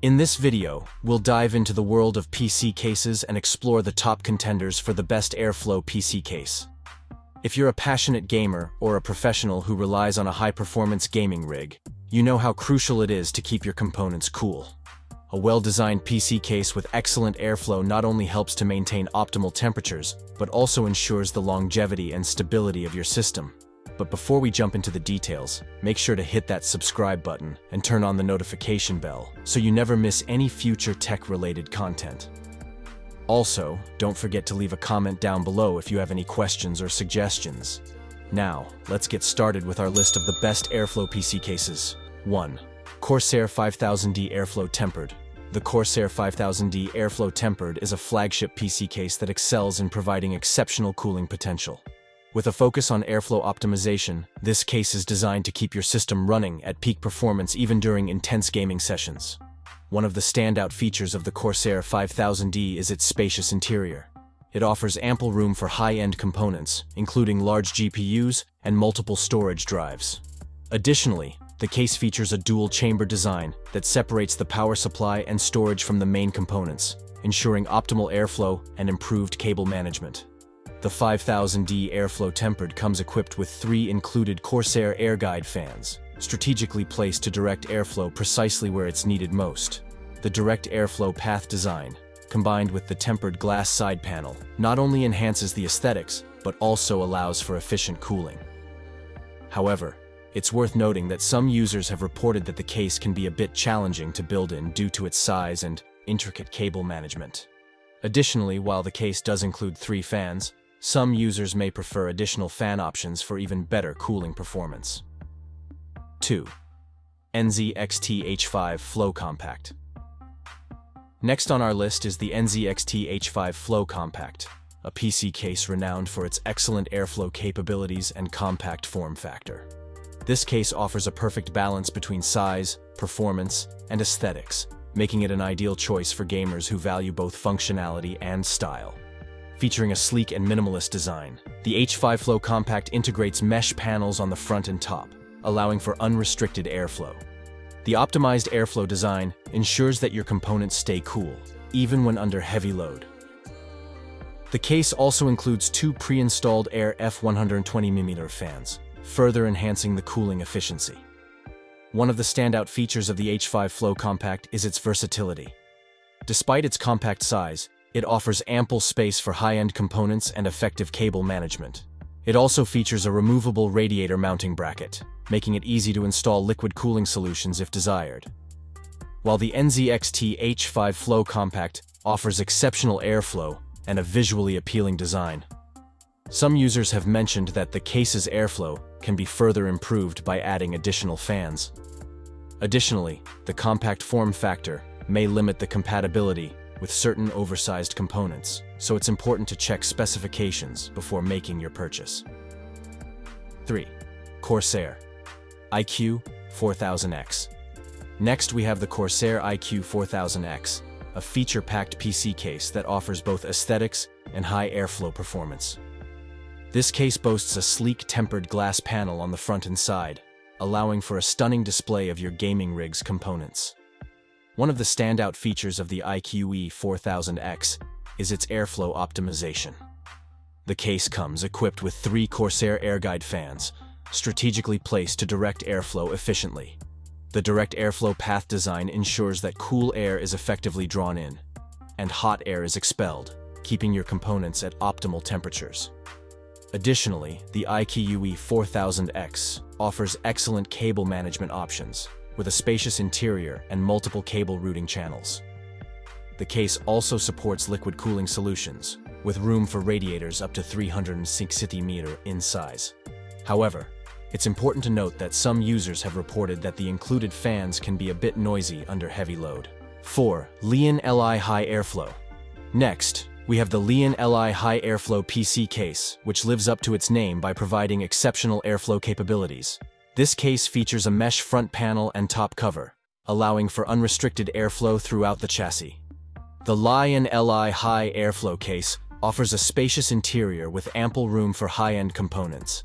In this video, we'll dive into the world of PC cases and explore the top contenders for the best airflow PC case. If you're a passionate gamer or a professional who relies on a high-performance gaming rig, you know how crucial it is to keep your components cool. A well-designed PC case with excellent airflow not only helps to maintain optimal temperatures, but also ensures the longevity and stability of your system. But before we jump into the details, make sure to hit that subscribe button and turn on the notification bell so you never miss any future tech-related content. Also, don't forget to leave a comment down below if you have any questions or suggestions. Now, let's get started with our list of the best airflow PC cases. 1. Corsair 5000D Airflow Tempered. The Corsair 5000D Airflow Tempered is a flagship PC case that excels in providing exceptional cooling potential. With a focus on airflow optimization, this case is designed to keep your system running at peak performance even during intense gaming sessions. One of the standout features of the Corsair 5000D is its spacious interior. It offers ample room for high-end components, including large GPUs and multiple storage drives. Additionally, the case features a dual-chamber design that separates the power supply and storage from the main components, ensuring optimal airflow and improved cable management. The 5000D Airflow Tempered comes equipped with 3 included Corsair air guide fans, strategically placed to direct airflow precisely where it's needed most. The direct airflow path design, combined with the tempered glass side panel, not only enhances the aesthetics, but also allows for efficient cooling. However, it's worth noting that some users have reported that the case can be a bit challenging to build in due to its size and intricate cable management. Additionally, while the case does include 3 fans, some users may prefer additional fan options for even better cooling performance. 2. NZXT H5 Flow Compact. Next on our list is the NZXT H5 Flow Compact, a PC case renowned for its excellent airflow capabilities and compact form factor. This case offers a perfect balance between size, performance, and aesthetics, making it an ideal choice for gamers who value both functionality and style. Featuring a sleek and minimalist design, the H5 Flow Compact integrates mesh panels on the front and top, allowing for unrestricted airflow. The optimized airflow design ensures that your components stay cool, even when under heavy load. The case also includes 2 pre-installed Air F120mm fans, further enhancing the cooling efficiency. One of the standout features of the H5 Flow Compact is its versatility. Despite its compact size, it offers ample space for high-end components and effective cable management. It also features a removable radiator mounting bracket, making it easy to install liquid cooling solutions if desired. While the NZXT H5 Flow Compact offers exceptional airflow and a visually appealing design, some users have mentioned that the case's airflow can be further improved by adding additional fans. Additionally, the compact form factor may limit the compatibility with certain oversized components, so it's important to check specifications before making your purchase. 3. Corsair iCUE 4000X. Next, we have the Corsair iCUE 4000X, a feature-packed PC case that offers both aesthetics and high airflow performance. This case boasts a sleek tempered glass panel on the front and side, allowing for a stunning display of your gaming rig's components. One of the standout features of the iCUE 4000X is its airflow optimization. The case comes equipped with 3 Corsair air guide fans, strategically placed to direct airflow efficiently. The direct airflow path design ensures that cool air is effectively drawn in, and hot air is expelled, keeping your components at optimal temperatures. Additionally, the iCUE 4000X offers excellent cable management options, with a spacious interior and multiple cable routing channels. The case also supports liquid cooling solutions, with room for radiators up to 360 meters in size. However, it's important to note that some users have reported that the included fans can be a bit noisy under heavy load. 4. LIAN Li High Airflow. Next, we have the LIAN Li High Airflow PC case, which lives up to its name by providing exceptional airflow capabilities. This case features a mesh front panel and top cover, allowing for unrestricted airflow throughout the chassis. The LIAN Li High Airflow case offers a spacious interior with ample room for high-end components.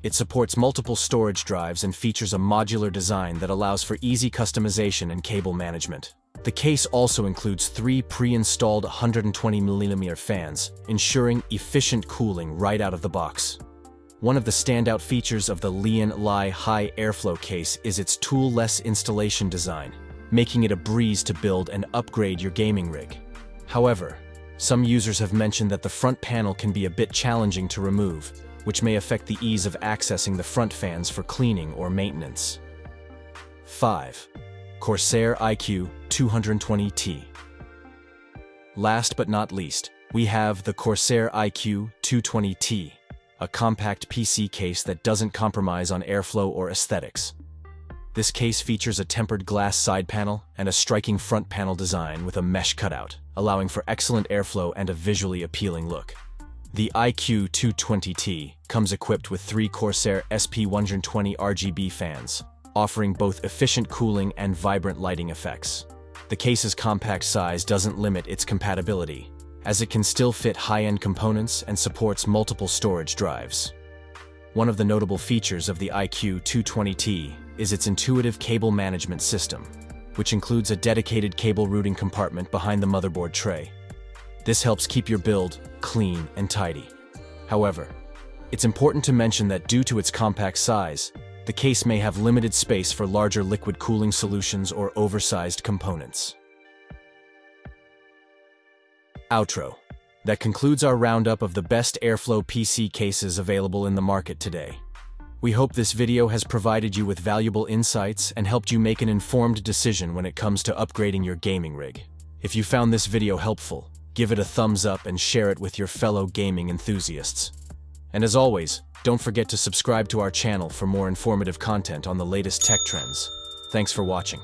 It supports multiple storage drives and features a modular design that allows for easy customization and cable management. The case also includes 3 pre-installed 120mm fans, ensuring efficient cooling right out of the box. One of the standout features of the LIAN high airflow case is its tool-less installation design, making it a breeze to build and upgrade your gaming rig. However, some users have mentioned that the front panel can be a bit challenging to remove, which may affect the ease of accessing the front fans for cleaning or maintenance. 5. Corsair iCUE 220T. Last but not least, we have the Corsair iCUE 220T, a compact PC case that doesn't compromise on airflow or aesthetics. This case features a tempered glass side panel and a striking front panel design with a mesh cutout, allowing for excellent airflow and a visually appealing look. The iCUE 220T comes equipped with 3 Corsair SP120 RGB fans, offering both efficient cooling and vibrant lighting effects. The case's compact size doesn't limit its compatibility, as it can still fit high-end components and supports multiple storage drives. One of the notable features of the iCUE 220T is its intuitive cable management system, which includes a dedicated cable routing compartment behind the motherboard tray. This helps keep your build clean and tidy. However, it's important to mention that due to its compact size, the case may have limited space for larger liquid cooling solutions or oversized components. Outro. That concludes our roundup of the best airflow PC cases available in the market today. We hope this video has provided you with valuable insights and helped you make an informed decision when it comes to upgrading your gaming rig. If you found this video helpful, give it a thumbs up and share it with your fellow gaming enthusiasts. And as always, don't forget to subscribe to our channel for more informative content on the latest tech trends. Thanks for watching.